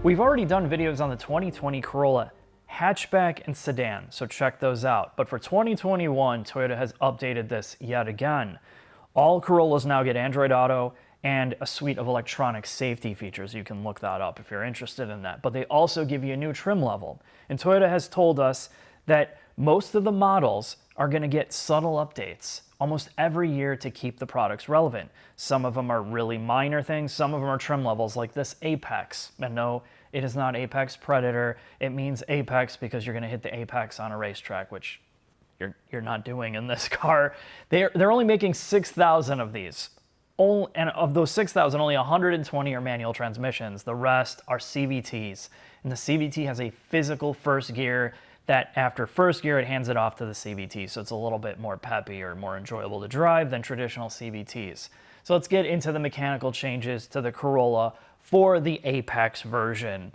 We've already done videos on the 2020 Corolla hatchback and sedan, so check those out. But for 2021, Toyota has updated this yet again. All Corollas now get Android Auto and a suite of electronic safety features. You can look that up if you're interested in that. But they also give you a new trim level. And Toyota has told us that most of the models are going to get subtle updates almost every year to keep the products relevant. Some of them are really minor things. Some of them are trim levels like this Apex. And no, it is not Apex Predator. It means Apex because you're going to hit the apex on a racetrack, which you're not doing in this car. They're only making 6,000 of these. And of those 6,000, only 120 are manual transmissions. The rest are CVTs. And the CVT has a physical first gear that after first gear, it hands it off to the CVT. So it's a little bit more peppy or more enjoyable to drive than traditional CVTs. So let's get into the mechanical changes to the Corolla for the Apex version.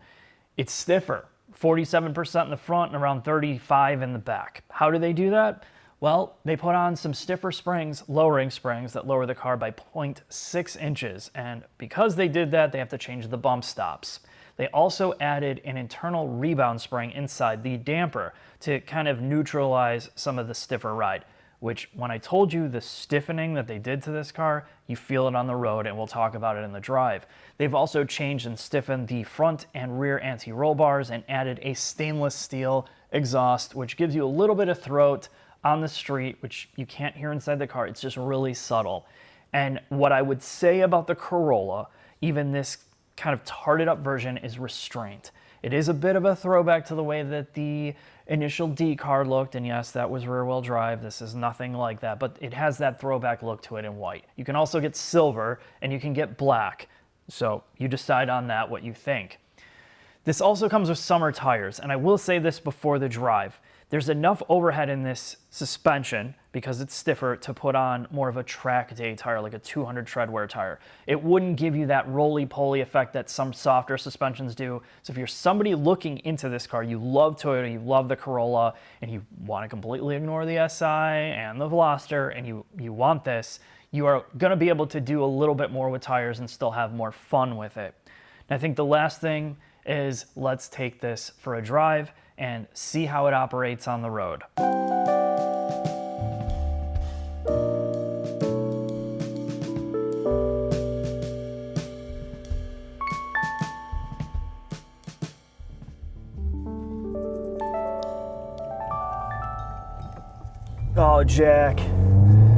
It's stiffer, 47% in the front and around 35% in the back. How do they do that? Well, they put on some stiffer springs, lowering springs that lower the car by 0.6 inches. And because they did that, they have to change the bump stops. They also added an internal rebound spring inside the damper to kind of neutralize some of the stiffer ride, which when I told you the stiffening that they did to this car, you feel it on the road, and we'll talk about it in the drive. They've also changed and stiffened the front and rear anti-roll bars and added a stainless steel exhaust, which gives you a little bit of throat on the street, which you can't hear inside the car. It's just really subtle. And what I would say about the Corolla, even this kind of tarted up version, is restraint. It is a bit of a throwback to the way that the initial D car looked, and yes, that was rear wheel drive. This is nothing like that, but it has that throwback look to it in white. You can also get silver and you can get black, so you decide on that what you think. This also comes with summer tires, and I will say this before the drive. There's enough overhead in this suspension, because it's stiffer, to put on more of a track day tire, like a 200 treadwear tire. It wouldn't give you that roly-poly effect that some softer suspensions do. So if you're somebody looking into this car, you love Toyota, you love the Corolla, and you want to completely ignore the SI and the Veloster, and you want this, you are going to be able to do a little bit more with tires and still have more fun with it. And I think the last thing is, let's take this for a drive and see how it operates on the road. Oh, Jack,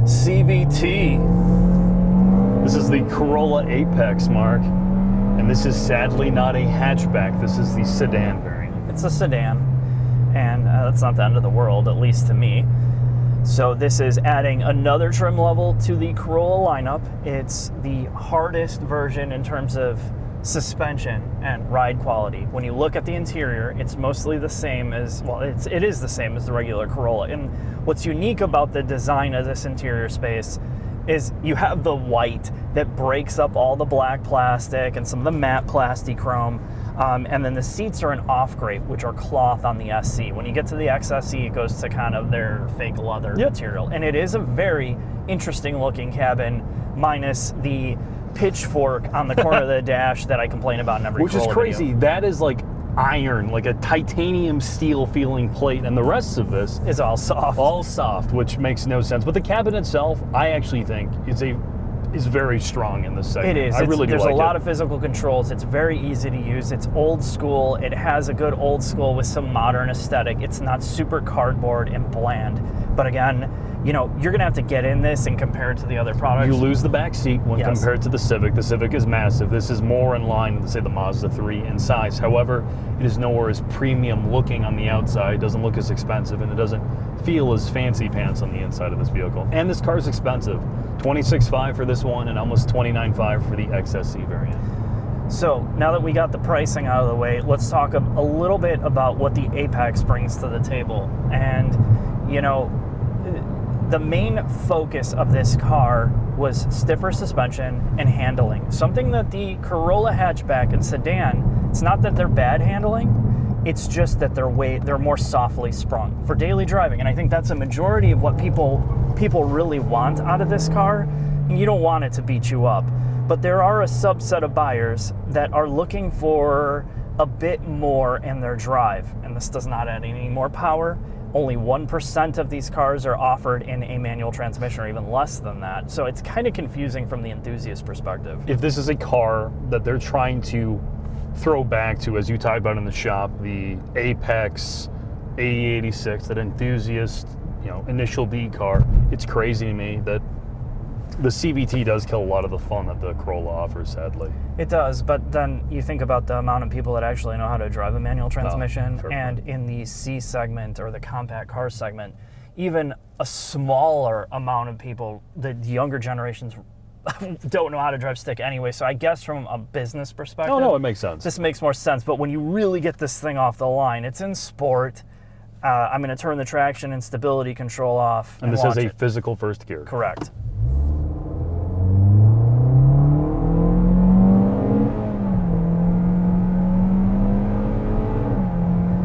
CVT. This is the Corolla Apex, Mark, and this is sadly not a hatchback. This is the sedan variant. It's a sedan, and that's not the end of the world, at least to me. So this is adding another trim level to the Corolla lineup. It's the hardest version in terms of suspension and ride quality. When you look at the interior, it's mostly the same as, well, it is the same as the regular Corolla. And what's unique about the design of this interior space is you have the white that breaks up all the black plastic and some of the matte plastic chrome. And then the seats are an off-grade, which are cloth on the SC. When you get to the XSE, it goes to kind of their fake leather material. And it is a very interesting looking cabin, minus the pitchfork on the corner of the dash that I complain about in every Corolla Which is crazy. video. That is like iron, like a titanium steel feeling plate, and the rest of this is all soft. All soft, which makes no sense. But the cabin itself, I actually think is very strong in this segment. It is. There's a lot of physical controls. It's very easy to use. It's old school. It has a good old school with some modern aesthetic. It's not super cardboard and bland. But again, you know, you're gonna have to get in this and compare it to the other products. You lose the back seat when compared to the Civic. The Civic is massive. This is more in line with, say, the Mazda 3 in size. However, it is nowhere as premium looking on the outside. It doesn't look as expensive, and it doesn't feel as fancy pants on the inside of this vehicle. And this car is expensive. $26,500 for this one, and almost $29,500 for the XSE variant. So now that we got the pricing out of the way, let's talk a little bit about what the Apex brings to the table. And, you know, the main focus of this car was stiffer suspension and handling. Something that the Corolla hatchback and sedan, it's not that they're bad handling, it's just that they're more softly sprung for daily driving. And I think that's a majority of what people really want out of this car. You don't want it to beat you up. But there are a subset of buyers that are looking for a bit more in their drive. And this does not add any more power. Only 1% of these cars are offered in a manual transmission, or even less than that. So it's kind of confusing from the enthusiast perspective. If this is a car that they're trying to throw back to, as you talked about in the shop, the Apex AE86, that enthusiast, initial D car, it's crazy to me that the CVT does kill a lot of the fun that the Corolla offers, sadly. It does, but then you think about the amount of people that actually know how to drive a manual transmission, and in the C segment or the compact car segment, even a smaller amount of people, the younger generations, don't know how to drive stick anyway. So I guess from a business perspective, no, it makes sense. This makes more sense. But when you really get this thing off the line, it's in sport. I'm going to turn the traction and stability control off. And this is a physical first gear. Correct.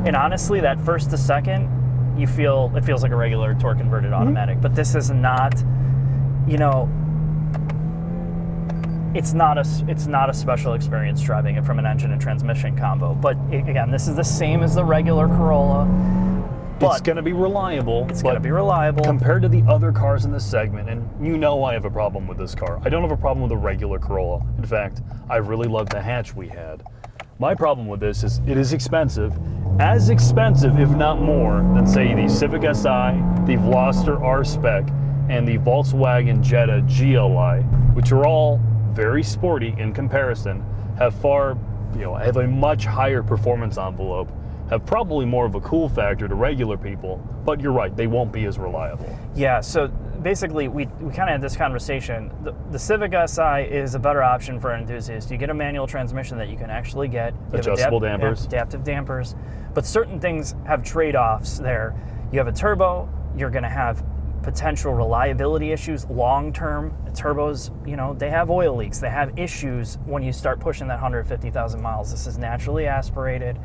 And honestly, that first to second, it feels like a regular torque converted automatic. But this is not, it's not a special experience driving it from an engine and transmission combo. But again, this is the same as the regular Corolla. It's going to be reliable. It's going to be reliable. Compared to the other cars in this segment, and I have a problem with this car. I don't have a problem with the regular Corolla. In fact, I really love the hatch we had. My problem with this is it is expensive. As expensive, if not more, than say the Civic Si, the Veloster R Spec, and the Volkswagen Jetta GLI, which are all very sporty in comparison, have a much higher performance envelope, have probably more of a cool factor to regular people, but you're right, they won't be as reliable. Yeah, so basically we kind of had this conversation. The Civic Si is a better option for an enthusiast. You get a manual transmission that you can actually get. Adjustable dampers. Adaptive dampers. But certain things have trade-offs there. You have a turbo, you're going to have potential reliability issues long-term. Turbos, they have oil leaks. They have issues when you start pushing that 150,000 miles. This is naturally aspirated.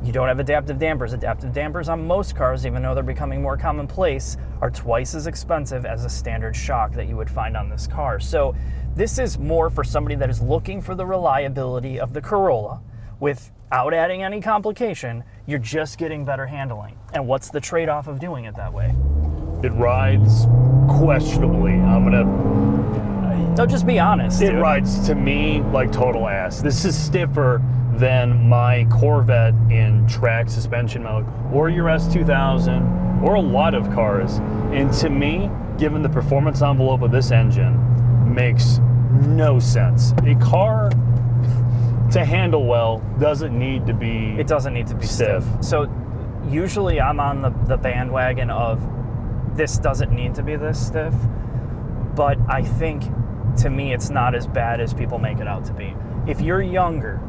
You don't have adaptive dampers. Adaptive dampers on most cars, even though they're becoming more commonplace, are twice as expensive as a standard shock that you would find on this car. So this is more for somebody that is looking for the reliability of the Corolla without adding any complication. You're just getting better handling. And what's the trade-off of doing it that way? It rides questionably. So just be honest. It rides to me like total ass. This is stiffer than my Corvette in track suspension mode, or your S2000, or a lot of cars. And to me, given the performance envelope of this engine, makes no sense. A car to handle well doesn't need to be It doesn't need to be stiff. So usually I'm on the bandwagon of this doesn't need to be this stiff, but I think to me it's not as bad as people make it out to be. If you're younger,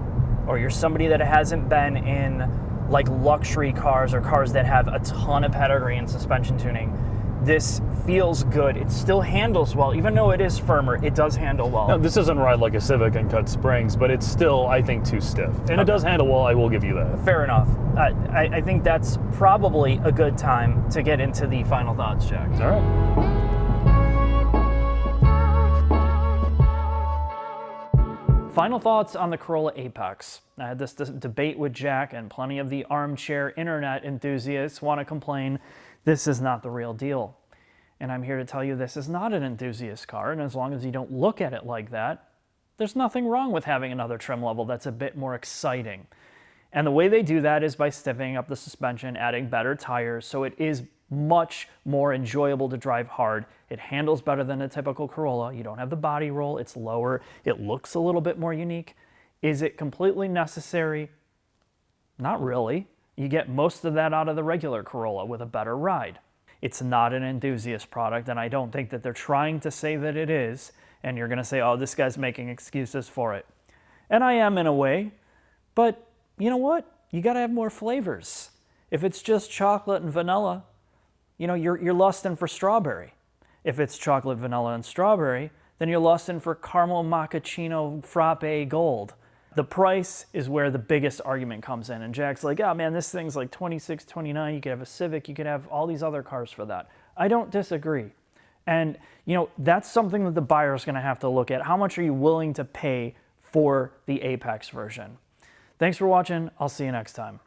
or you're somebody that hasn't been in like luxury cars or cars that have a ton of pedigree and suspension tuning, this feels good. It still handles well. Even though it is firmer, it does handle well. No, this doesn't ride like a Civic and cut springs, but it's still, I think, too stiff. And It does handle well, I will give you that. Fair enough. I think that's probably a good time to get into the final thoughts, Jack. All right. Final thoughts on the Corolla Apex. I had this debate with Jack, and plenty of the armchair internet enthusiasts want to complain this is not the real deal. And I'm here to tell you this is not an enthusiast car, and as long as you don't look at it like that, there's nothing wrong with having another trim level that's a bit more exciting. And the way they do that is by stiffening up the suspension, adding better tires, so it is much more enjoyable to drive hard. It handles better than a typical Corolla. You don't have the body roll, it's lower, it looks a little bit more unique. Is it completely necessary? Not really. You get most of that out of the regular Corolla with a better ride. It's not an enthusiast product, and I don't think that they're trying to say that it is, and you're gonna say, oh, this guy's making excuses for it. And I am in a way, but you know what? You got to have more flavors. If it's just chocolate and vanilla, you know, you're lusting for strawberry. If it's chocolate, vanilla, and strawberry, then you're lusting for caramel macchiato frappe gold. The price is where the biggest argument comes in. And Jack's like, oh man, this thing's like $26, $29. You could have a Civic. You could have all these other cars for that. I don't disagree. And, you know, that's something that the buyer's going to have to look at. How much are you willing to pay for the Apex version? Thanks for watching. I'll see you next time.